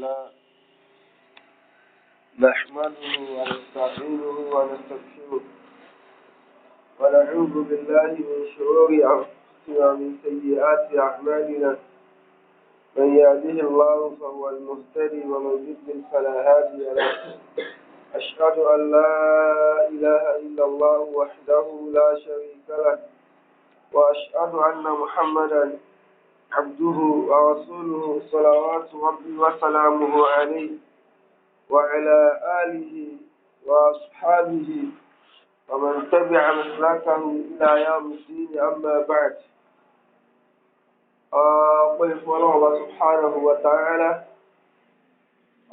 لله نحمده ونستعينه ونستغفره ونعوذ بالله من شرور أنفسنا ومن سيئات أعمالنا من يهده الله فهو المهتدي ومن يضلل فلا هادي له أشهد أن لا إله إلا الله وحده لا شريك له وأشهد أن محمدا عبده ورسوله صلوات ربي وسلامه عليه وعلى آله وأصحابه ومن تبع مسلكه إلى يوم الدين أما بعد قل الله سبحانه وتعالى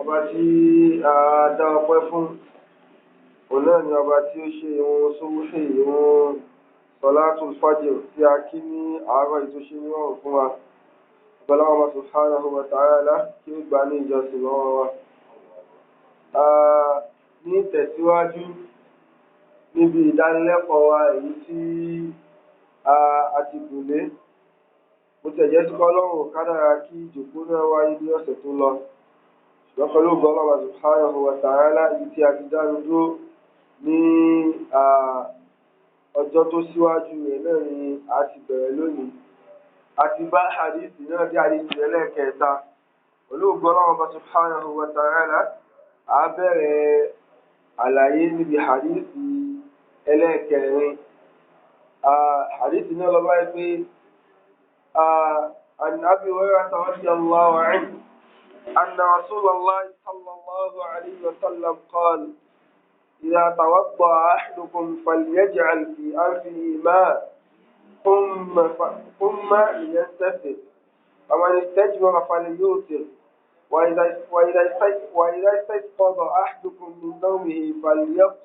أبتي أدعوكم ونحن أبتي شيء صبحي صلاة الفجر في أكيني أعرض شيء وفما الله سبحانه وتعالى كيف بني جسمه ní tẹ̀síwájú níbi ìdánilẹ́kọ̀ọ́ wa èyí tí a ti gùn lé mo tẹ̀jẹ́ sí Ọlọ́run kádàrá kí ìjòkó náà wáyé ní ọ̀sẹ̀ tó lọ ṣùgbọ́n pẹ̀lú ògo Allah subhanahu wa ta'ala èyí tí a ti dánu dúró ní ọjọ́ tó síwájú rẹ̀ náà ni a ti bẹ̀rẹ̀ lónìí a ti bá hadithi náà dé hadithi ẹlẹ́ẹ̀kẹta pẹ̀lú ògo Allah subhanahu wa ta'ala a bẹ̀rẹ̀ àlàyé níbi hadithi ẹlẹ́ẹ̀kẹrin hadithi náà lọ báyìí pé عن أبي هريرة رضي الله عنه أن رسول الله صلى الله عليه وسلم قال إذا توضأ أحدكم فليجعل في أنفه ماء ثم ليستتر ومن استجمر فليوتر وإذا استيقظ أحدكم من نومه فليغسل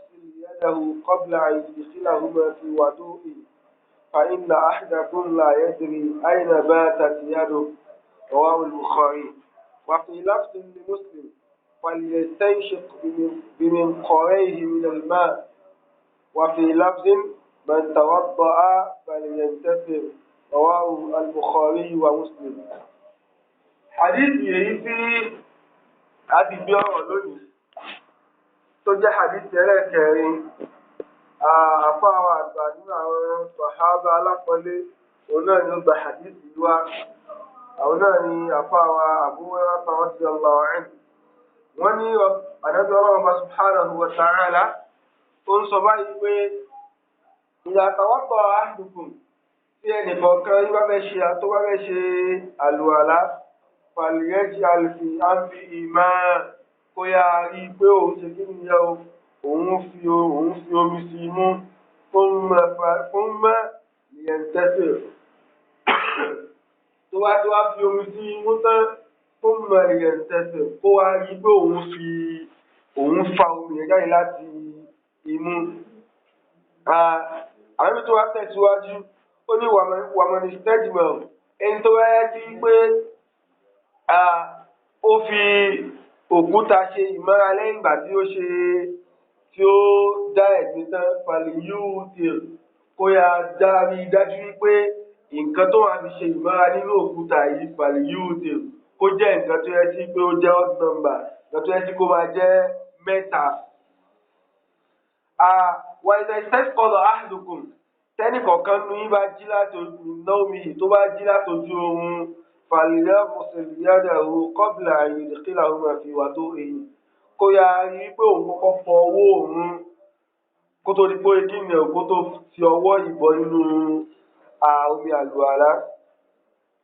يده قبل أن يدخلهما في وضوئه فإن أحدكم لا يدري أين باتت يده رواه البخاري وفي لفظ لمسلم فليستنشق بمنقريه من الماء وفي لفظ من توضأ فلينتثر رواه البخاري ومسلم hadith yìí tí a ti gbé ọ̀rọ̀ lónìí tó jẹ́ hadith ẹlẹ́kẹrin àfa àwọn àgbà nínú àwọn sàhábà alápọ̀nlé òun náà ni ó gba hadith yìí wá àwọn náà ni àfa àwọn Abu Hurairah radiyallahu anhu wọ́n ní ànábì Ọlọ́run subhanahu wa ta'ala ó ń sọ báyìí pé idha tawadda'a ahadukum tí ẹnìkọ̀ọ̀kan yín bá fẹ́ ṣe àlùwàlá fàlìyẹ́jì àlùfì àǹfì ìmá kó yá rí i pé òun ṣe kí nìyẹn o òun fi omi sí imú fún mọ́ ìyẹn tẹ́sẹ̀ tó wá fi omi sí imú tán fún mọ́ ìyẹn tẹ́sẹ̀ kó wá rí i pé òun fa omi yẹn jáde láti imú. àwọn ibi tó wá tẹ̀síwájú ó ní wàmọ̀nì stẹ́jìmọ̀ ẹni tó wáyé sí pé ó fi òkúta ṣe ìmọ́ra lẹ́yìn ìgbà tí ó dá ẹ̀gbin tán fàlìyúùtìr kó yá dárí dájú wípé nǹkan tó wà fi ṣe ìmọ́ra nínú òkúta yìí fàlìyúùtìr kó jẹ́ nǹkan tó yẹ sí pé ó jẹ́ odd number nǹkan tó yẹ sí kó máa jẹ́ mẹ́ta. wà ìdá ìsẹ́kọ̀lọ̀ áàdùkùn tẹ́nì kọ̀ọ̀kan ní bá jí láti omi tó bá jí látojú oorun فليغسل يده قبل أن يدخلهما في وضوئه kó yá rí i pé òun kọ́kọ́ fọ ọwọ́ òun kó tó di pé kí ni kó tó fi ọwọ́ ìbọn nínú omi àlùwàlá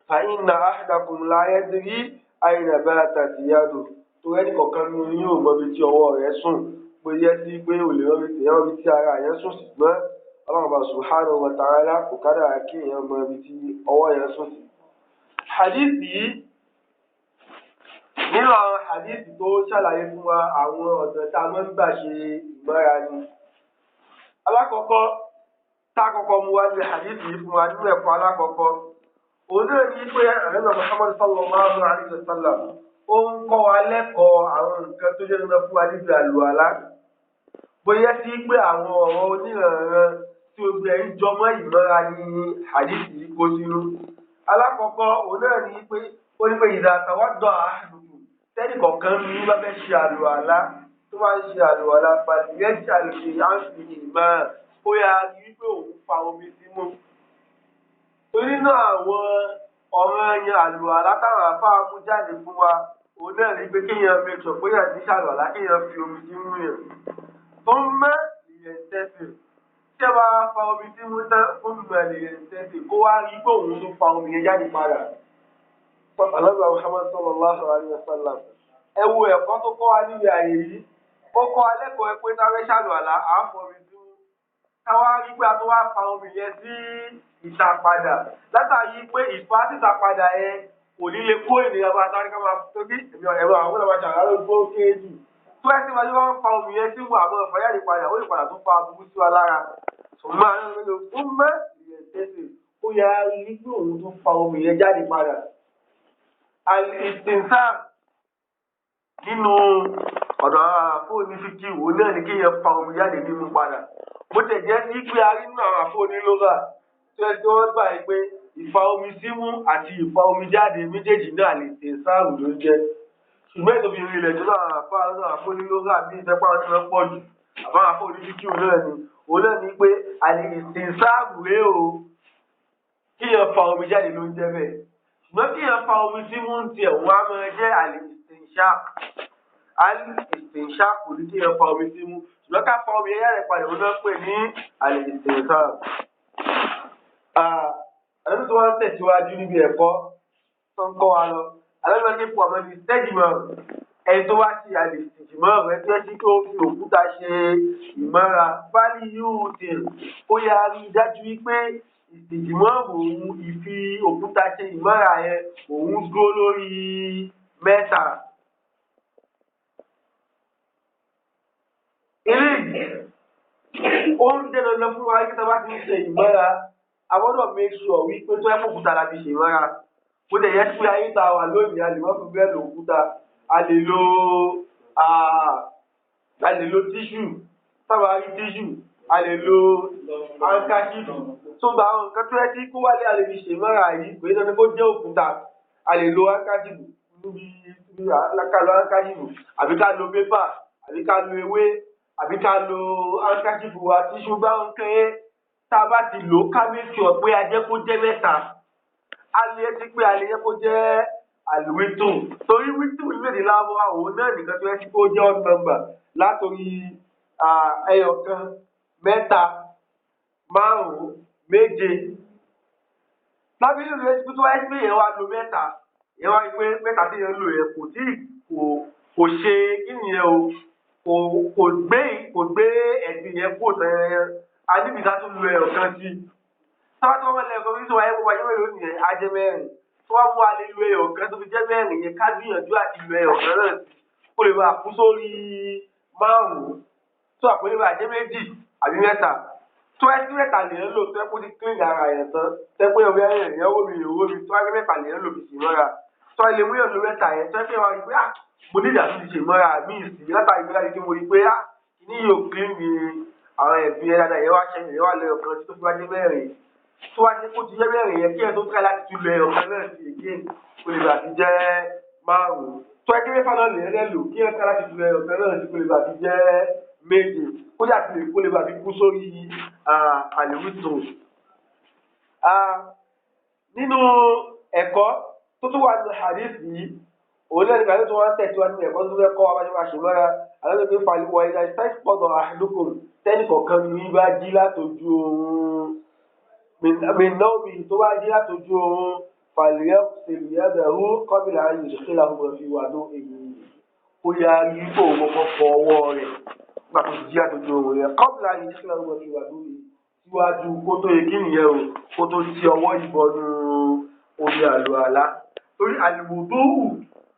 فإن أحدكم لا يدري أين باتت يده tó ẹnì kọ̀ọ̀kan ní yóò mọ ibi tí ọwọ́ rẹ̀ sùn pé yẹ sí pé ò lè rán ibi tí ara yẹn sùn ṣùgbọ́n Allah subhanahu wa ta'ala kò kádàrá kí èèyàn mọ ibi tí ọwọ́ yẹn sùn sí. hadith yìí nínú àwọn hadith tó ṣàlàyé fún wa àwọn ọ̀nà tá a máa ń gbà ṣe ìmọ́ra ni. alákọ̀ọ́kọ́ tá a kọ́kọ́ mú wá ní hadith yìí fún wa nínú ẹ̀kọ́ alákọ̀ọ́kọ́ òun náà ní pé ànábì Muhammad sallallahu alayhi wa sallam ó ń kọ́ wa lẹ́kọ̀ọ́ àwọn nǹkan tó jẹ́ nínú fún wa níbi àlùwàlá bóyá sí pé àwọn ọ̀rọ̀ oníranran tí ó gbé ẹ̀yìn jọmọ́ ìmọ́ra ní hadith yìí kó sínú. alákọ̀ọ́kọ́ òun náà ní pé ó ní pé ìdá àtàwádọ́ àádùkù tẹ́nì kọ̀ọ̀kan kọ̀ọ̀kan ní bá fẹ́ ṣe àlùwàlá tó bá ń ṣe àlùwàlá pàdé yẹ́jà lè ṣe àǹfì ìmọ̀ ó yà á rí pé òun fa omi símú. torí náà àwọn ọ̀ràn ẹ̀yàn àlùwàlá táwọn àfáà mú jáde fún wa òun náà rí pé kéèyàn mẹ́tọ̀ pé yàn ní ṣàlùwàlá kéèyàn fi omi símú yẹn tó ń mẹ́ ìyẹn tẹ́sí tí ẹ bá fa omi símú tán ó ń mẹ́ ìyẹn tẹ́sí kó wá rí pé òun tó fa omi yẹn jáde padà. Ànábì Muhammad sallallahu alayhi wa sallam ẹ wo ẹ̀kọ́ tó kọ́ wa níbi àyè yìí ó kọ́ wa lẹ́kọ̀ọ́ ẹ pé táwọn ṣàlùwàlá à ń fọmi símú táwa rí pé a tó wá fa omi yẹn sí ìta padà látàrí pé ìfà síta padà yẹn kò ní lè kó ènìyàn bá sáré ká máa tóbi ẹ̀rọ àwọn ọmọdé máa ṣàlàyé gbó kéèjì tó ẹ sì máa ní wọn fa omi yẹn sí wà àmọ́ ìfàyàrí padà ó lè padà tó fa aburú sí wa lára ṣùgbọ́n àwọn ọmọdé fún mẹ́ ìyẹn tẹ́sí ó yà rí pé òun tó fa omi yẹn jáde padà. Al-istinsan nínú ọ̀dọ̀ àfóòní fíjì wò náà ní kéèyàn fa omi jáde nínú padà bó tẹ̀ jẹ́ sí pé a rí nínú àwọn àfóòní lóga tó ẹ tí wọ́n gbà yìí pé ìfa omi símú àti ìfa omi jáde méjèèjì náà lè tẹ̀ sáàrù ló ń jẹ́ ṣùgbọ́n ètò ìrìn ilẹ̀ tó náà àfóòní lóga bí ìfẹ́pá wọn ti wọ́n pọ̀ jù àbá àfóòní fíjì òun náà ní pé al-istinsan rèé o kéèyàn fa omi jáde ló ń jẹ́ bẹ́ẹ̀. Ṣùgbọ́n kí èèyàn fa omi tí mú ń tiẹ̀ wọ́n á máa jẹ́ al-istinshaq kò ní kí èèyàn fa omi tí mú ṣùgbọ́n ká fa omi ẹ̀yà rẹ̀ padà wọ́n náà pè ní al-istinshaq. Àlọ́ tó wá ń tẹ̀síwájú níbi ẹ̀kọ́ tó ń kọ́ wa lọ. Àlọ́ ní pọ̀ mọ́ ní sẹ́jìmọ̀ ẹni tó wá sí al-istijmar rẹ̀ tí wọ́n ti tó fi òkúta ṣe ìmọ́ra báyìí yóò tẹ̀ ó yá rí dájú wípé ìtìjìmọ́ òun ìfi òkúta ṣe ìmọ́ra yẹn òun dúró lórí mẹ́ta. eléyìí ó ń jẹ́ dandan fún wa kí tá a bá ti ń ṣe ìmọ́ra a gbọ́dọ̀ make sure wípé tó yẹ kó òkúta la fi ṣe ìmọ́ra bó tẹ̀ yẹ kí ayé ta wà lónìí a lè má fi bẹ́ẹ̀ lo òkúta a lè lo tíṣù sábà rí tíṣù a lè lo ankaṣífù tó gba àwọn nǹkan tó yẹ kí kó wálé a lè fi ṣe mọ́ra yìí pé dandan kó jẹ́ òkúta a lè lo ankaṣífù níbi ká lo ankaṣífù àbí ká lo pépà àbí ká lo ewé àbí ká lo ankaṣífù wa tíṣù bá ń kéré tá a bá ti lò ó ká méjì ọ̀ pé a jẹ́ kó jẹ́ mẹ́ta a lè ti pé a lè jẹ́ kó jẹ́ àlùwítù torí wítù ìlédè láwọ́ òun náà nìkan tó yẹ kí kó jẹ́ odd number látòrí ẹyọ̀kan mẹ́ta márùn-ún méje lábílẹ̀ rẹ̀ tó wáyé pé èèyàn wá lo mẹ́ta èèyàn wá rí pé mẹ́ta tí èèyàn lò yẹn kò ṣe kí nìyẹn o kò gbé ẹ̀sìn yẹn kó tẹ̀yẹn adébìtá tó lu ẹyọ̀kan sí sábà tó wọ́n lẹ́ẹ̀kan bí wọ́n wáyé mẹ́rin lónìí yẹn á jẹ́ mẹ́rin tó wá mú alẹ́ lu ẹyọ̀kan tó fi jẹ́ mẹ́rin yẹn ká gbìyànjú àti lu ẹyọ̀kan náà kó lè máa kú sórí márùn-ún tó àpòlé bá jẹ́ méjì àbí mẹ́ta tó ẹtí mẹ́ta lèyàn lò tó ẹ kó ti clean ara yẹn tán tẹ pé ọbẹ̀ yẹn ìyẹn wó mi tó wáyé mẹ́ta lèyàn lò fi sì mọ́ra tó ẹ lè mú yàn lo mẹ́ta yẹn tó ẹ pé wọn rí pé mo ní ìdàtú ti ṣe mọ́ra mí sí látàrí pé láti mo rí pé ní yóò clean ni àwọn ẹ̀bí ẹ̀ dáadáa yẹn wá ṣẹ́yìn yẹn wá lọ ọ̀kan tó fi wá jẹ́ mẹ́rin tó wá jẹ́ kó ti jẹ́ mẹ́rin yẹn kí ẹ tó tẹ́ láti tún lọ ọ̀kan náà sí èké kó lè bàtí jẹ́ márùn-ún tó ẹ kí mẹ́fà náà lè rẹ́ lò kí ẹ tẹ́ láti tún lọ ọ̀kan náà sí kó lè bàtí jẹ́ méje kó yà sí kó lè bàtí kú sórí àlèwìtò. Nínú ẹ̀kọ́ tó tún wà ní hadith yìí òun náà nígbà tó wọ́n tẹ̀síwájú ní ẹ̀kọ́ tó fẹ́ kọ́ wa bá ṣe máa ṣe mọ́ra àwọn ẹgbẹ́ fàlùwà ìlà ìsáìsì pọ̀dọ̀ àdúgbò tẹ́nì kọ̀ọ̀kan ní bá jí látọjú oorun mìnàmì tó bá jí látọjú oorun fàlùyẹ́ sèlìyàdàrú kọ́bìlà ayé ìṣẹ́lá ọmọ fi wà ló èyí ó yá rí kó o kọ́kọ́ fọ ọwọ́ rẹ̀ nígbà tó jí látọjú oorun rẹ̀ kọ́bìlà ayé ìṣẹ́lá ọmọ fi wà ló èyí síwájú kó tó yẹ kí nìyẹn o kó tó ti ọwọ́ ìbọnú omi àlùalá torí àlùwòdúhù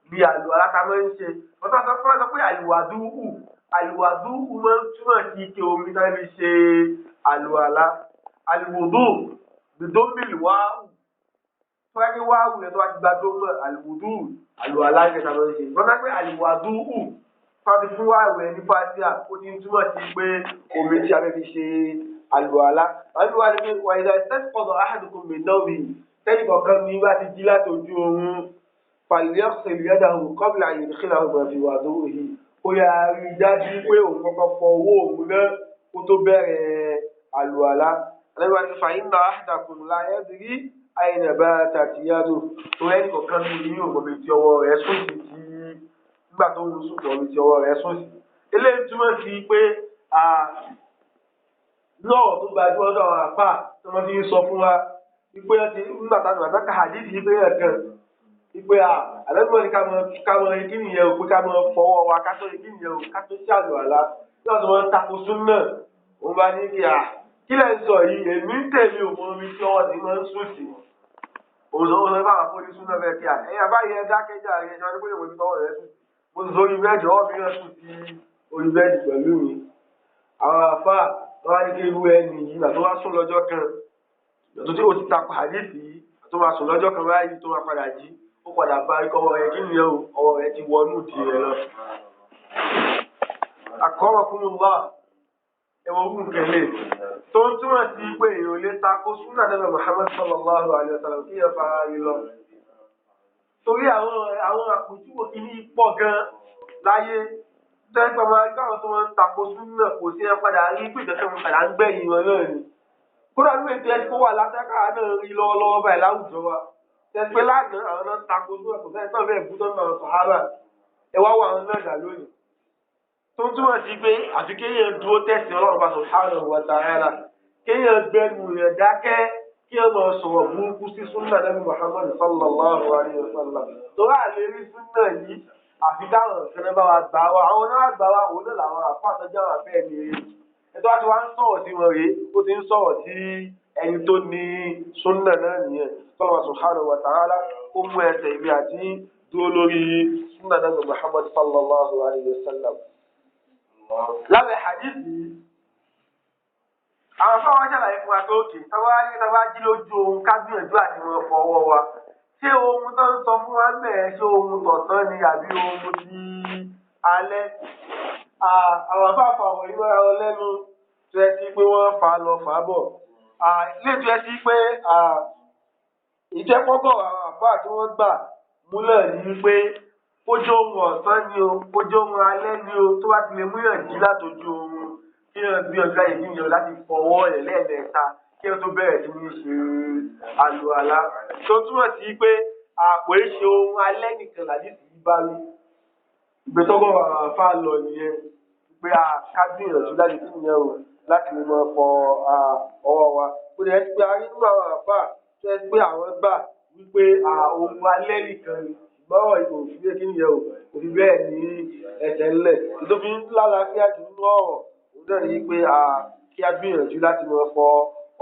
bí àlùalá ta máa ń ṣe wọ́n tó sọ pé àlùwàdúhù máa ń túmọ̀ sí ike omi tá fi ṣe àlùalá àlùwòdúhù gbèdómìlì wáhù tó wáyé pé wáhù yẹn tó wá ti gba dómọ̀ àlùwòdúhù àlùalá yẹn ta máa ń ṣe wọ́n tó pé àlùwàdúhù tó ti fún wáhù yẹn ní fásíà ó ti ń túmọ̀ sí pé omi tí a fẹ́ fi ṣe àlùalá àlùwà ni pé wà ìdá ìsẹ́sìkọ̀dọ̀ áhàdùkùn mi náà mi tẹ́lẹ̀ kọ̀ọ̀kan ní bá ti jí láti ojú oorun فليغسل يده قبل أن يدخلهما في وضوءه kó yá rí dájú pé òun kọ́kọ́ fọ ọwọ́ òun náà kó tó bẹ̀rẹ̀ àlùwàlá. Àlẹ́ wa ní فإن أحدكم لا يدري أين باتت يده torí ẹnì kọ̀ọ̀kan ní ìlú òmòmí tí ọwọ́ rẹ̀ sùn sí tí nígbà tó ń sùn òmòmí tí ọwọ́ rẹ̀ sùn sí. Eléyìí túmọ̀ sí pé lọ́ọ̀ tó gbajúmọ̀ lọ́dọ̀ àwọn àpá tí wọ́n fi ń sọ fún wa wípé nígbà táwọn àtàkà hadith yìí pé ẹ̀kan wípé àlẹ́gbọ́n ni ká mọ ikí nìyẹn o pé ká mọ fọwọ́ wa ká tó ikí nìyẹn o ká tó ṣàlù àlá nígbà tí wọ́n ń tako súnà òun bá ní kí lẹ́ ń sọ yìí èmi ń tẹ̀lé òun omi tí ọwọ́ ti máa ń sùn sí òun sọ bá wà fún oníṣúná bẹ́ẹ̀ kí ẹ̀yà báyìí ẹ dákẹ́jà rẹ̀ ṣe wọ́n ní pé òun ti tọwọ́ rẹ̀ sùn mo sì sọ orí bẹ́ẹ̀dì ọwọ́ mi náà sùn sí orí bẹ́ẹ̀dì pẹ̀lú mi àwọn àfà wọn á ní kí irú ẹni yìí nà tó wá sùn lọ́jọ́ kan tó tí ó ti takò hadith yìí tó máa sùn lọ́jọ́ kan báyìí tó máa padà jí ó padà bá ikọ̀ ọwọ́ rẹ̀ kí nìyẹn o ọwọ́ rẹ̀ ti wọnú ìdí rẹ̀ lọ. Akramakumullah ẹ̀wọ̀n ogun kẹlẹ̀ tó ń túmọ̀ sí pé èèyàn lè takò súnà Ànábì Muhammad sallallahu alayhi wa sallam kí ẹ fara rí lọ. Torí àwọn àpòjúwò kìíní pọ̀ gan láyé tẹ́gbọ́n máa káwọn tó máa ń takò súnà kò sí ẹ padà rí pé ìjọsìn wọn padà ń gbẹ̀yìn wọn náà ni. Kódà ní ètò ẹ̀sìn kó wà látàkà náà rí lọ́wọ́lọ́wọ́ báyìí láwùjọ wa. Tẹ̀sípẹ́ lánàá àwọn náà takò súnà kò sẹ́ni náà bẹ́ẹ̀ bú tó ń bá wọn sàhábà. Ẹ wá wọ àwọn náà dà lónìí. Tó ń túmọ̀ sí pé àfi kéèyàn dúró tẹ̀sí Ọlọ́run bá subhanahu wa ta'ala. Kéèyàn gbẹnu rẹ̀ dákẹ́ kí ẹ máa sọ̀rọ̀ burúkú sí súnà Ànábì Muhammad sallallahu alayhi wa sallam. Torí àlè rí súnà yìí àfi táwọn ìṣẹ̀lẹ̀ bá wa gbà wá àwọn náà gbà wá òun náà làwọn àpá àtọ́jú àwọn afẹ́ mi rí. Ẹ̀tọ́ àti wá ń sọ̀rọ̀ sí wọn rèé ó ti ń sọ̀rọ̀ sí ẹni tó ní súnà náà nìyẹn. Ọlọ́run subhanahu wa ta'ala ó mú ẹsẹ̀ ìbí àti dúró lórí súnà Ànábì Muhammad sallallahu alayhi wa sallam. Lábẹ́ hadithi àwọn fáwọn ṣàlàyé fún wa pé òkè tọ́wá jí lójú ohun ká gbìyànjú àti wọn fọwọ́ wa ṣé ohun tó ń sọ fún wa bẹ́ẹ̀ ṣé ohun tọ̀sán ni àbí ohun ti alẹ́ àwọn afáfà àwọn ìwé ara wọn lẹ́nu tó ẹ sí pé wọ́n fà á lọ fà á bọ̀ ilé tó ẹ sí pé ìjẹ́pọ́gọ̀ àwọn àfà tí wọ́n gbà múlẹ̀ ní pé kójó ohun ọ̀sán ni o kójó ohun alẹ́ ni o tó bá ti lè múyàn jí látọjú ohun kí wọ́n gbé ọjọ́ ìdíyàn láti fọwọ́ ẹ̀ lẹ́ẹ̀mẹ́ta kí wọ́n tó bẹ̀rẹ̀ sí ní ṣe àlùwàlá tó túmọ̀ sí pé àpò ìṣe ohun alẹ́ nìkan làdísì yìí bá rí ìgbésọ́gbọ̀ àwọn àfà lọ nìyẹn pé ká gbìyànjú láti kí nìyẹn o láti lè máa fọ ọwọ́ wa ó lè pé a rí nínú àwọn àfà tó ẹ pé àwọn gbà wípé ohun alẹ́ nìkan ni ṣùgbọ́n ìbò òfin kí nìyẹn o òfin bẹ́ẹ̀ ní ẹsẹ̀ ńlẹ̀ ìtòfin lálàáfíà jù nínú ọ̀rọ̀ òun náà ní pé kí a gbìyànjú láti máa fọ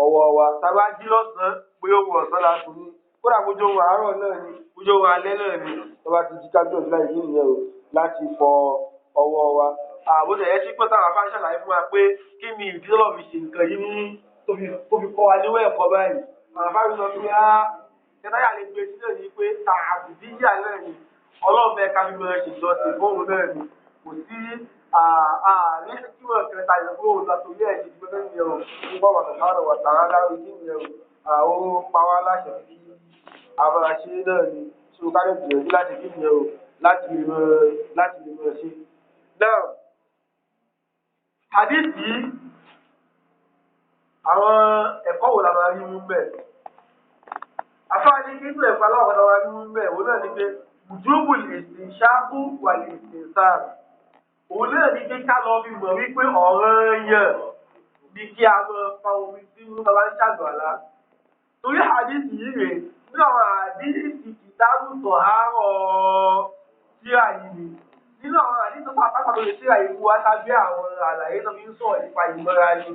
ọwọ́ wa tàbá jí lọ́sàn-án pé ohun ọ̀sán la tún ní kódà bójú ohun àárọ̀ náà ni bójú ohun alẹ́ náà ni tó bá ti jí ká gbìyànjú láti kí nìyẹn o láti fọ ọwọ́ wa. Àbúrò ẹ̀ sí pé táwọn afá ń ṣàlàyé fún wa pé kí ni ìdí tọ́lọ̀ fi ṣe nǹkan yìí ní tó fi kọ́ wa níwọ̀ ẹ̀kọ́ báyìí. Àwọn afá mi sọ pé kẹtàyà lè gbé sílẹ̀ ní pé ta àbùdíyà náà ni ọlọ́run bẹ́ẹ̀ ká mímọ ìjọsìn fóun náà ni kò sí àárín tí wọ́n kẹta ìlú fóun lọ torí ẹ̀ ṣe gbẹ́gbẹ́ ní ẹ̀rọ nígbà wà sàkárọ̀ wà tààrà láwùjọ kí ni ẹ̀rọ àwọn pa wá láṣẹ kí abaraṣe náà ni tí o ká lè gbìyànjú láti kí ni ẹ̀rọ láti lè mọ̀ ṣe. Náà hadith yìí àwọn ẹ̀kọ́ wo la máa rí mú bẹ́ẹ̀? Afáàní nínú ẹ̀kọ́ aláwọ̀ la máa rí mú bẹ́ẹ̀ òun náà ni pé wùdúbù ìsìnṣáàbù wà lè ìsìnṣáàbù. Òun náà ni pé ká lọ fi mọ̀ wípé ọ̀ranyàn ni kí a máa fa omi tí wọ́n bá ń ṣàlùwàlá. Torí hadith yìí rèé ní àwọn hadith kìtàbù tọ̀hárọ̀ síra yìí ni. Nínú àwọn àdínkù pàtàkì lórí síra ìlú wa tàbí àwọn àlàyé tó fi ń sọ̀rọ̀ nípa ìmọ̀ra ni.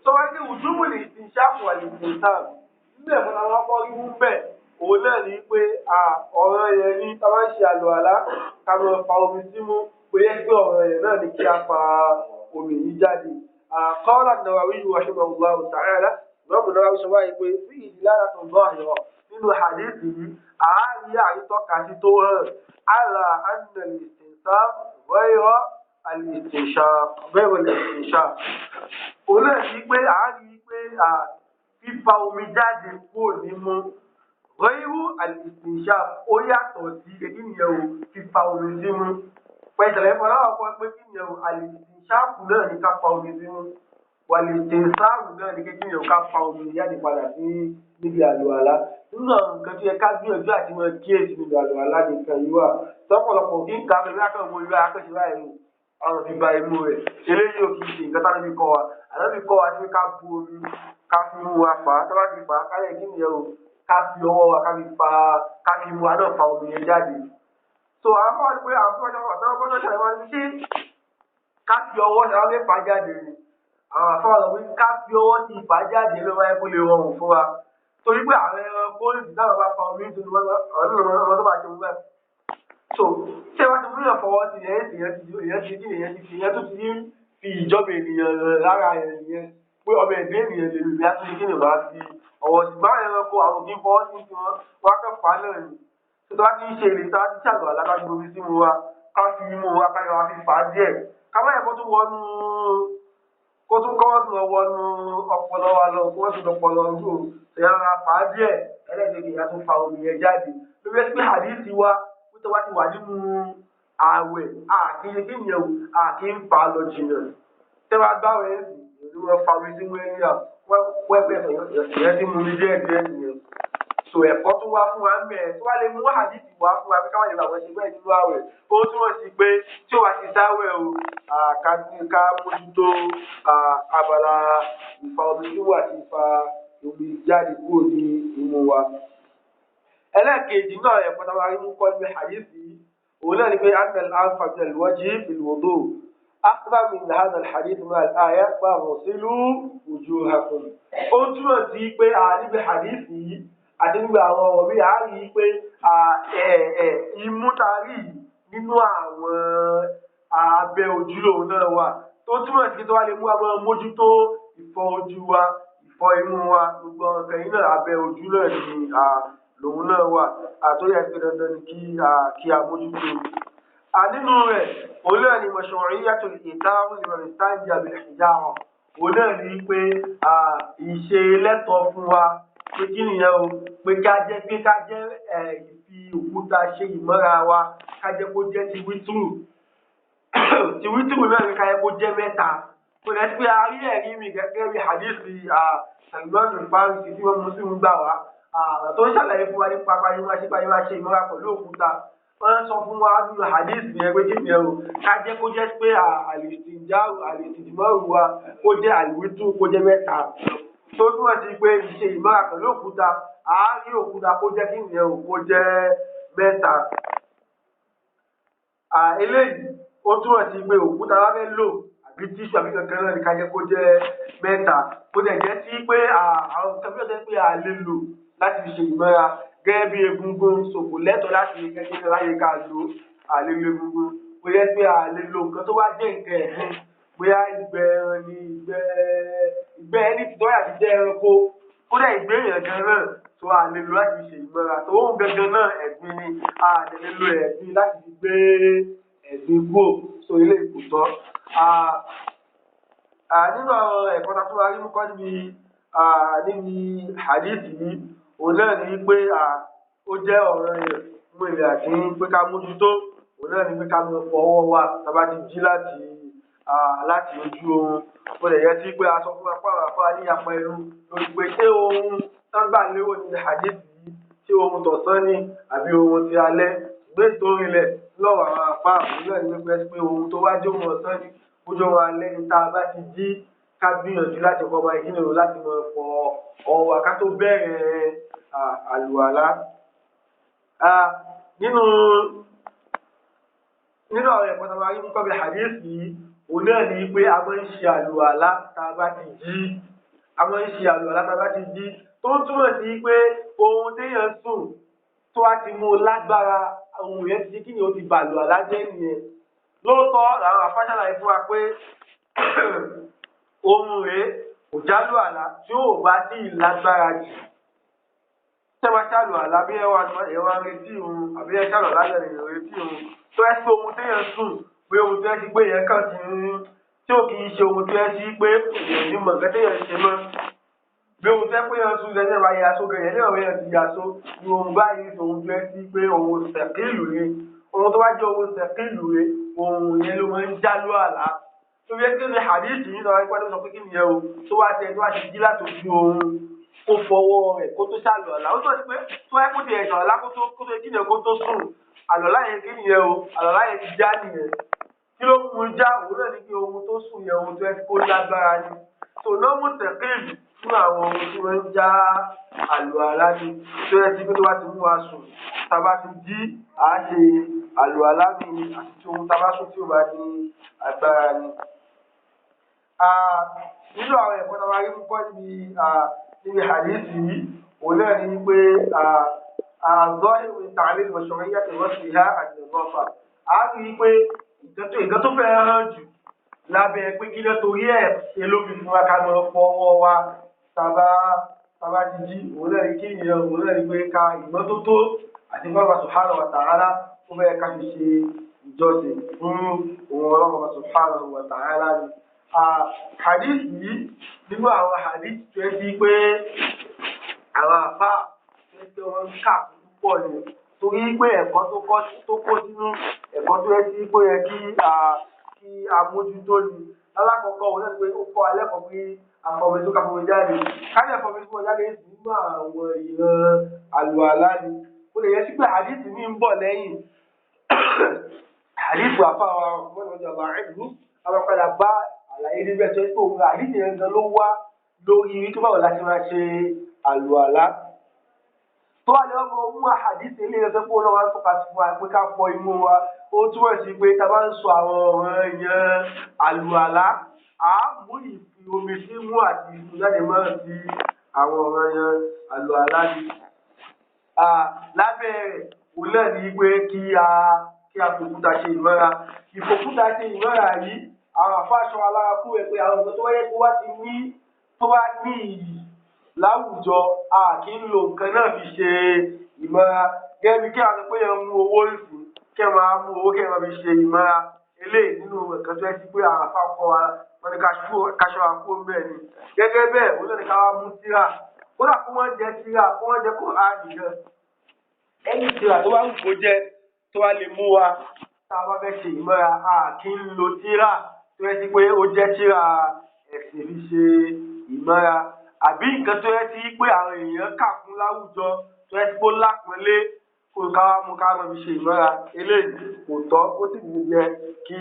Sọ́wọ́dé wùdúmù lè ti ṣàpò àlèkùn sáà. Nílẹ̀ fún àwọn ọkọ̀ rímú bẹ́ẹ̀, òun náà ní pé ọ̀ràn yẹn ní tá bá ń ṣe àlùwàlá ká máa fa omi símú pé pé ọ̀ràn yẹn náà ní kí a fa omi yìí jáde. Qala an-Nawawi rahimahullahu ta'ala lọ́mù náà wíṣọ báyìí pé bí ìdílára tó ń bọ̀ àyọ̀ nínú hadith yìí àárí àrítọ́ka sí tó hàn ala anna al-istinsab ghayra al-istinshaq. Òun náà ní pé àárí pé fífa omi jáde kúrò nímú Ghayru al-istinshaq ó yàtọ̀ sí kí nìyẹn o fífa omi símú pẹ̀sẹ̀lẹ̀ fọlá ọ̀pọ̀ pé kí nìyẹn o al-istinshaq náà ní ká fa omi símú wal-istinsaq náà ní kí nìyẹn o ká fa omi jáde padà sí níbi àlùwàlá nínú àwọn nǹkan tó yẹ ká gbìyànjú àti mọ kíyèsí níbi àlùwàlá nìkan yìí wà tọ́pọ̀lọpọ̀ kí n kà á lórí akẹ́wọ̀n ìwé akẹ́sí báyìí àwọn fi ba imú rẹ̀ eléyìí ò kì í ṣe nǹkan táwọn fi kọ́ wa àlọ́ fi kọ́ wa sí ká bu omi ká fi mú wa fà á tó bá ti fà á kálẹ̀ kí nìyẹn o ká fi ọwọ́ wa ká fi mú wa náà fa omi yẹn jáde. So àwọn ọmọ pé àwọn ọmọ ọ̀sán gbọ́dọ̀ ṣàlàyé wọn ní ṣé ká fi ọwọ́ ṣe wá fẹ́ fà jáde ni àwọn àfọwọ́ wí ká fi ọwọ́ ti fà jáde ló wáyé kó lè rọrùn fún wa torí pé àwọn ẹranko ìdáhùn bá fa omi nítorí wọn tó bá ṣe mú bẹ́ẹ̀. So ṣé wàá ti mú yàn fọwọ́ sí ìyẹn tó ti fi ìjọba ènìyàn lára ẹ̀yẹn pé ọmọ ẹ̀dẹ́ ènìyàn lè rí àti kí ni wàá fi ọwọ́ sí gbá ẹranko àwọn òbí fọwọ́ sí ti wọn wá kẹ́ fà á náà ni tó bá ti ń ṣe èlé tá a ti ṣàgbọ̀ alágbájú omi sí mu wa ká fi mú wa ká yọ wá fi fà á díẹ̀ ká má yẹ kó tún wọnú kó tún kọ́ tún lọ wọnú ọpọlọ wa lọ kó tún lọ pọlọ ojú ìyá ara fà á díẹ̀ ẹlẹ́gbẹ̀ẹ́ ìyá tún fa omi yẹn jáde lórí ẹsẹ̀ pé àdìsí wa tó wá ti wà nínú ààwẹ̀ àkíyè kí nìyẹn o àkí ń fa lọ jìnnà tẹ́ bá gbáwẹ̀ ẹ̀sìn ìlú wọn fa omi sí wẹ́n yà wẹ́pẹ́ ìyẹn tí mo ní díẹ̀ nìyẹn so ẹ̀kọ́ tó wá fún wa ń bẹ̀ tó wá lè mú àdìsí wá fún wa pé káwọn ìlú àwọn ṣe bẹ́ẹ̀ nínú ààwẹ̀ ó túmọ̀ sí pé tí ó wá ti sáwẹ̀ o ká mójútó abala ìfa omi tí wà ti fa omi jáde kúrò ní imú wa. ẹlẹ́ẹ̀kejì náà ẹ̀kọ́ táwọn arí mú kọ́ ní àdìsí òun náà ni pé anal anfa min alwajhi fil wudu akthar min hadha alhadith min al-aya faghsilu wujuhakum. ó túmọ̀ sí pé níbi àdìsí yìí àti níbi àwọn ọ̀rọ̀ bí a rí i pé ìmútarí nínú àwọn abẹ́ ojú lòun náà wà tó túmọ̀ sí tó wá lè mú àwọn mójútó ìfọ ojú wa ìfọ imú wa gbogbo ọ̀kẹ́ yìí náà abẹ́ ojú náà ni lòun náà wà àtúnyẹ pé dandan ni kí a mójútó. nínú rẹ̀ òun náà ni mashru'iyyatul ìtààrùn liman istanja bil hijara òun náà ni pé ìṣe lẹ́tọ̀ọ́ fún wa pé kí nìyẹn o pé ká jẹ́ ìfi òkúta ṣe ìmọ́ra wa ká jẹ́ kó jẹ́ ti wítùrù ti wítùrù náà ni ká jẹ́ kó jẹ́ mẹ́ta kò lẹ́ sí pé a rí ẹ̀rí mi gẹ́gẹ́ bí hadithi Salman al-Farisi tí wọ́n mú sí ń gbà wá tó ń ṣàlàyé fún wa nípa pàyíwá ṣe ìmọ́ra pẹ̀lú òkúta wọ́n sọ fún wa nínú hadith yẹn pé kí nìyẹn o ká jẹ́ kó jẹ́ pé àlìsìndìmọ́rù wa kó jẹ́ àlìwítù kó jẹ́ mẹ́ta tó túmọ̀ sí pé ìṣe ìmọ́ra pẹ̀lú òkúta àárí òkúta kó jẹ́ kí nìyẹn o kó jẹ́ mẹ́ta. Eléyìí ó túmọ̀ sí pé òkúta wa fẹ́ lò àbí tíṣù àbí kankan náà ní ká jẹ́ kó jẹ́ mẹ́ta kó dẹ̀ jẹ́ sí pé àwọn nǹkan bí ó jẹ́ pé a lè lò láti fi ṣe ìmọ́ra gẹ́gẹ́ bí egungun ṣòkò lẹ́tọ̀ọ́ láti kẹ́kẹ́ láyé ká lò àlelo egungun bó yẹ pé àlelo nǹkan tó wá jẹ́ nǹkan ẹ̀gbin bóyá ìgbẹ́ ẹran ni ìgbẹ́ ẹni tí tọ́yà ti jẹ́ ẹranko kódà ìgbẹ́ èèyàn gan náà tó àlelo láti fi ṣe ìmọ́ra tó ń gangan náà ẹ̀gbin ni àlelo ẹ̀gbin láti fi gbé ẹ̀gbin kúrò so ilé ìkùtọ́. Nínú àwọn ẹ̀kọ́ tá a tún wá rí mú kọ́ níbi hadith yìí òun náà ní pé ó jẹ́ ọ̀rọ̀ yẹn fún ilẹ̀ àti pé ká mójútó òun náà ní pé ká mọ ọwọ́ wa tá a bá ti jí láti ojú oorun ó lè yẹ sí pé a sọ fún apá àwọn afárá ní apá ẹnu lórí pé ṣé ohun sábà lérò ní hadith yìí ṣé ohun tọ̀sán ni àbí ohun ti alẹ́ gbé torí lẹ̀ lọ́wọ́ àwọn apá òun náà ní pé ohun tó wá jẹ́ ohun ọ̀sán ni ojú ohun alẹ́ ní tá a bá ti jí ká gbìyànjú láti kọ́ ọmọ ìkíni o láti mọ fọ ọwọ́ ká tó bẹ̀rẹ̀ àlùwàlá. Nínú àwọn ẹ̀kọ́ tó máa rí nípa bí hadith yìí òun náà ní pé a máa ń ṣe àlùwàlá tá a bá ti jí tó ń túmọ̀ sí pé ohun téèyàn sùn tó wá ti mú lágbára ohun yẹn ti kí ni ó ti bà àlùwàlá jẹ́ nìyẹn lóòótọ́ làwọn afáṣàlàyé fún wa pé ohun rèé kò jálù àlá tí ó bá tí ì lágbára jù tẹ́wà ṣàlù àlá bí ẹwà retí òun àbí ẹ ṣàlù àlá lẹ́yìn retí òun tó ẹ sí ohun téèyàn sùn pé ohun tó ẹ sí pé yẹn kàn ti ń tí ò kì í ṣe ohun tó ẹ sí pé èèyàn ní mọ̀ nǹkan téèyàn ṣe mọ́ bí ohun tẹ́ pé yẹn tún lẹ́sẹ̀ máa yaṣọ gẹ̀yẹ́ ní ọ̀rẹ́ yẹn ti yaṣọ ní ohun báyìí tòun fẹ́ sí pé ohun sẹ̀kílù ni ohun tó bá jẹ́ ohun sẹ̀kílù ni ohun yẹn ló máa ń já lọ́ àlá tó fi ẹ́ kí ni hadith yìí lọ́wọ́ ẹgbẹ́ tó sọ pé kí nìyẹn o tó wá tẹ tó wá ti jí láti ojú ohun kó fọwọ́ rẹ̀ kó tó ṣàlù àlá ó tó ti pé tó ẹ́ kó ti ẹ̀ṣọ̀ àlá kó tó kí nìyẹn kó tó sùn àlọ́lá yẹn kí nìyẹn o àlọ́lá yẹn ti já nìyẹn kí ló mú já òun náà ní kí ohun tó sùn yẹn ohun tó ẹ́ kó lágbára ni tò náà mú sẹ̀kílù fún àwọn ohun tí wọ́n ń já àlùalá ni tó yẹ sí pé tó bá ti mú wa sùn tá a bá ti jí à á ṣe àlùalá mi àti tí ohun tá a bá sùn tí ó bá ní agbára ni. nínú àwọn ẹ̀kọ́ tá a bá rí púpọ̀ níbi hadith yìí òun náà ní pé àzọ́ ìwé tààlé ìwọ̀sọ̀rọ̀ yàtọ̀ ìwọ̀sì ìhá àti ìwọ̀fà á rí i pé ìkan tó fẹ́ hàn jù lábẹ́ pé kí ló torí ẹ̀ ṣe ló fi fún wa ká lọ fọwọ́ wa tàbá ti jí òun náà ní kí ìyẹn òun náà ní pé ká ìmọ́tótó àti bàbá subhanahu wa ta'ala tó bẹ́ẹ̀ ká fi ṣe ìjọsìn fún òun ọlọ́mọba subhanahu wa ta'ala ni. hadith yìí nínú àwọn hadith tó ẹ́ sí pé àwọn àfà tó wọ́n ń kà púpọ̀ ni torí pé ẹ̀kọ́ tó kó sínú ẹ̀kọ́ tó ẹ́ sí pé yẹ kí amójútó ni alákọ̀ọ́kọ́ òun náà ni pé ó kọ́ alẹ́ kan pé àfọ̀mẹ́só káfọ̀mẹ́ jáde káyọ̀ àfọ̀mẹ́só jáde nínú àwọn ìran àlùalá ni ó lè yẹ sí pé àdìsí mi ń bọ̀ lẹ́yìn àdìsí àfàwà ọ̀gbọ́n ọba ẹ̀dùn àwọn padà bá àlàyé níbẹ̀ tó ń pè òun àdìsí yẹn gan ló wá lórí wípé báwo la ṣe máa ṣe àlùalá tó wà lè ọmọ mú àdìsí ilé ẹgbẹ́ pé ó lọ́wọ́ tó kà sí fún wa pé ká fọ imú wa ó túmọ̀ sí pé tá a bá ń sọ àwọn ọ̀ràn yẹn àlùalá à á mú ìfi omi sí mú àti ìfúnjáde máa sí àwọn ọ̀ràn yẹn àlùalá ni. lábẹ́ rẹ̀ òun náà ní pé kí a fòkúta ṣe ìmọ́ra ìfòkúta ṣe ìmọ́ra yìí àwọn àfáàṣọ alára kú ẹ̀ pé àwọn ọ̀gbọ́n tó wáyé tó wá ti ní tó bá ní iyì láwùjọ a kì í lo nǹkan náà fi ṣe ìmọ́ra gẹ́gẹ́ bí kí a sọ pé yẹn mú owó ìsìn kí ẹ máa mú owó kí ẹ máa fi ṣe ìmọ́ra eléyìí nínú nǹkan tó yẹ sí pé àwọn afáàkọ́ wa wọn ni káṣọ àpò bẹ́ẹ̀ ni gẹ́gẹ́ bẹ́ẹ̀ òun náà ni ká wá mú tírà kódà kó wọ́n jẹ tírà kó wọ́n jẹ kó á nìyẹn ẹni tírà tó bá ń kó jẹ tó wá lè mú wa tá a bá fẹ́ ṣe ìmọ́ra a kì í lo tírà tó yẹ sí pé ó jẹ́ tírà ẹ̀sìn fi ṣe ìmọ́ra àbí nǹkan tó yẹ sí pé àwọn èèyàn kà fún láwùjọ tó yẹ sí pé ó lápọnlé kó ká mọ fi ṣe ìmọ́ra eléyìí kò tọ́ ó sì ní yẹ kí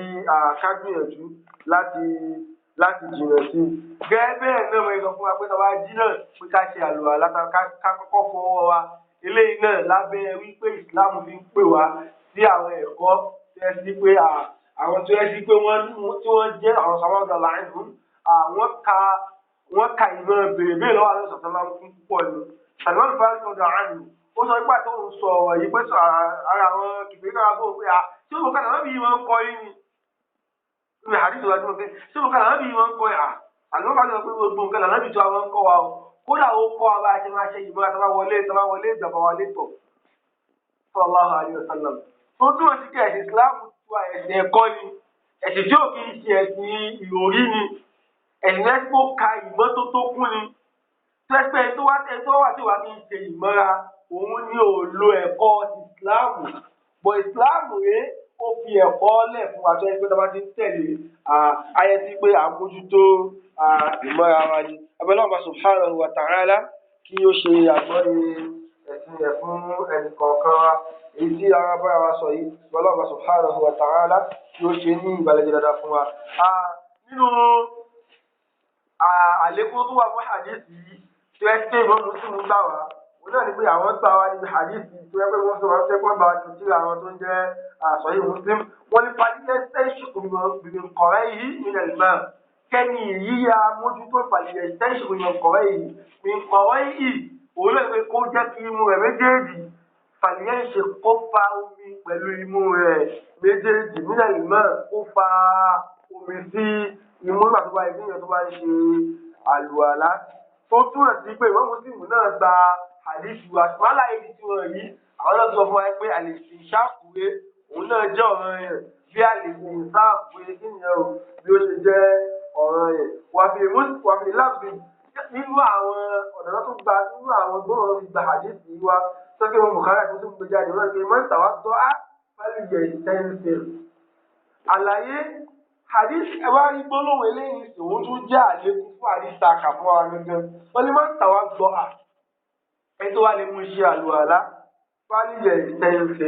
ká gbìyànjú láti jìnnà sí i. gẹ́gẹ́ bẹ́ẹ̀ náà mo sọ fún wa pé tàwa jí náà pé ká ṣe àlùwàlá ká kọ́kọ́ fọwọ́ wa eléyìí náà lábẹ́ wípé ìsìláàmù fi ń pè wá sí àwọn ẹ̀kọ́ tó yẹ sí pé àwọn tó yẹ sí pé tí wọ́n jẹ́ àwọn sàmọ́dà láìpẹ́ wọ́n ka ìmọ̀ bèrè lọ́wọ́ àwọn sọ̀tàn máa ń kún púpọ̀ ni Salman Farisi ọ̀dọ̀ àánú ó sọ nípa tó ń sọ ọ̀rọ̀ yìí pé ara àwọn kìfìrí náà bó pé tí ó kàdà náà bí wọn ń kọ yín ni ìwé àdìsọ wa tí wọn fẹ́ tí ó kàdà náà bí wọn ń kọ yà Salman Farisi sọ pé gbogbo nǹkan làná bí tó àwọn ń kọ wa o kódà ó kọ́ wa bá a ṣe máa ṣe ìmọ̀ àtàwọn wọlé ìjọba wọlé tọ̀ sallallahu alaihi wasallam tó túmọ̀ sí kí ẹ̀sìn Islam tó ẹ̀sìn ẹ̀kọ́ ni ẹ̀sìn tí ò kì í ṣe ẹ̀sìn ìròrí ni ẹ̀sìn ẹ́sìpó ka ìmọ́tótó kún ni tẹ́sítẹ́ tó wà tí wàá fi ń ṣe ìmọ́ra òun ni ò lo ẹ̀kọ́ ìsìláàmù bọ̀ ìsìláàmù rẹ̀ ó fi ẹ̀kọ́ lẹ̀ fún àjọ ẹgbẹ́ tó bá ti ń tẹ̀lé ayé sí pé àmójútó ìmọ́ra wa ni abẹ́lẹ́ ọba subhanahu wa ta'ala kí ó ṣe àgbọ́yé ẹ̀sìn rẹ̀ fún ẹnì kọ̀ọ̀kan wa èyí tí ara bára wa sọ yìí abẹ́lẹ́ ọba subhanahu wa ta'ala kí ó ṣe ní ìbàlẹ̀jẹ̀ dáadáa fún wa. nínú àlékún tó wà fún hadith yìí tó yẹ kí ìmọ̀ mùsùlùmí gbà wá òun náà ni pé àwọn gbà wá níbi hadith yìí tó yẹ pé wọ́n sọ wọn fẹ́ pọ́n bá wa títí àwọn tó ń jẹ́ àsọyé muslim wọ́n ní pàdíyẹ́sẹ̀ ìṣùkùnrin kọ̀rẹ́ yìí nílẹ̀ ìmọ̀ kẹ́ni yíya mójútó pàdíyẹ́sẹ̀ ìṣùkùnrin kọ̀rẹ́ yìí kọ̀rẹ́ yìí òun náà ni pé kó jẹ́ kí imú rẹ̀ méjèèjì pàdíyẹ́sẹ̀ kó fa omi pẹ̀lú imú rẹ̀ méjèèjì nílẹ̀ ìmọ̀ kó fa omi sí imú nígbà tó bá yẹ kéèyàn tó bá ń ṣe àlùwàlá tó túmọ̀ sí pé ìwọ́n mùsùlùmí náà gba àdìsù àṣùwálà èyí tí wọ́n yìí àwọn náà sọ fún wa pé àlèsì ìṣàkùwé òun náà jẹ́ ọ̀ràn yẹn bí àlèsì ìṣàkùwé kí nìyẹn o bí ó ṣe jẹ́ ọ̀ràn yẹn wàfìlì láàbì nínú àwọn ọ̀nà tó gba nínú àwọn gbọ́dọ̀ ló fi gba hadith yìí wá sọ́kè wọn Bukhari àti Muslim gbé jáde wọ́n ti máa ń tàwa tọ́ á pálí yẹ ìtẹ́ǹsì. àlàyé hadith ẹ wá rí gbólóhùn eléyìí sì òun tún jẹ́ àlékún fún hadith ta kà fún wa gangan wọ́n ní máa ń tàwa gbọ́ à ẹ tó wá lè mú iṣẹ́ àlùwàlá pálí yẹ ìtẹ́ǹsì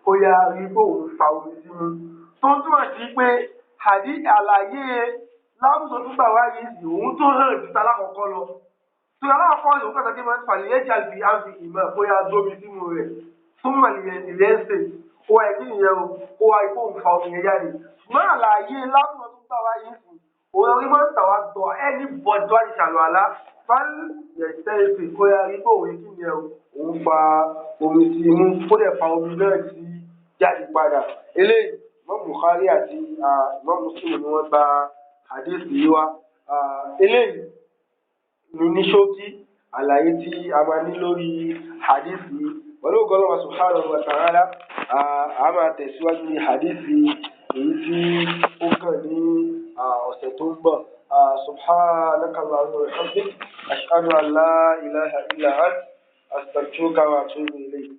kó yá rí bóun fa omi sínú tó túmọ̀ sí pé hadith àlàyé láwùjọ tó gbà wáyé sí òun tó hàn jù tá lákọ̀ọ́kọ́ lọ tó yà láàkọ́ ìlú kàtàkì máa ń fà lẹ́yìn àlùfí àǹfì ìmọ̀ bóyá dómi sínú rẹ̀ fún màlìyàn ìlẹ́sẹ̀ ó wáyé kí nìyẹn o ó wáyé kó ń fa omi yẹn jáde ṣùgbọ́n àlàyé láwùjọ tó gbà wáyé sí òun rí máa ń tàwa tọ̀ ẹni bọ̀dọ̀ àìsàlọ̀ àlá fáìlì yẹ̀sẹ̀ kó yá rí bó òun kí nìyẹn o òun fa omi sí imú kó dẹ̀ fa omi náà sí jáde padà eléyìí Imam Bukhari àti Imam Muslim ni wọ́n gba hadith yìí wá eléyìí ní ṣókí àlàyé tí a máa ní lórí hadith yìí pẹ̀lú ọgọ́lọ́wọ́ subhanahu wa ta'ala a máa tẹ̀síwájú ní hadith èyí tí ó kàn ní ọ̀sẹ̀ tó ń bọ̀ subhanaka Allahumma wa bihamdik ashhadu an la ilaha illa anta astaghfiruka wa atubu ilayk.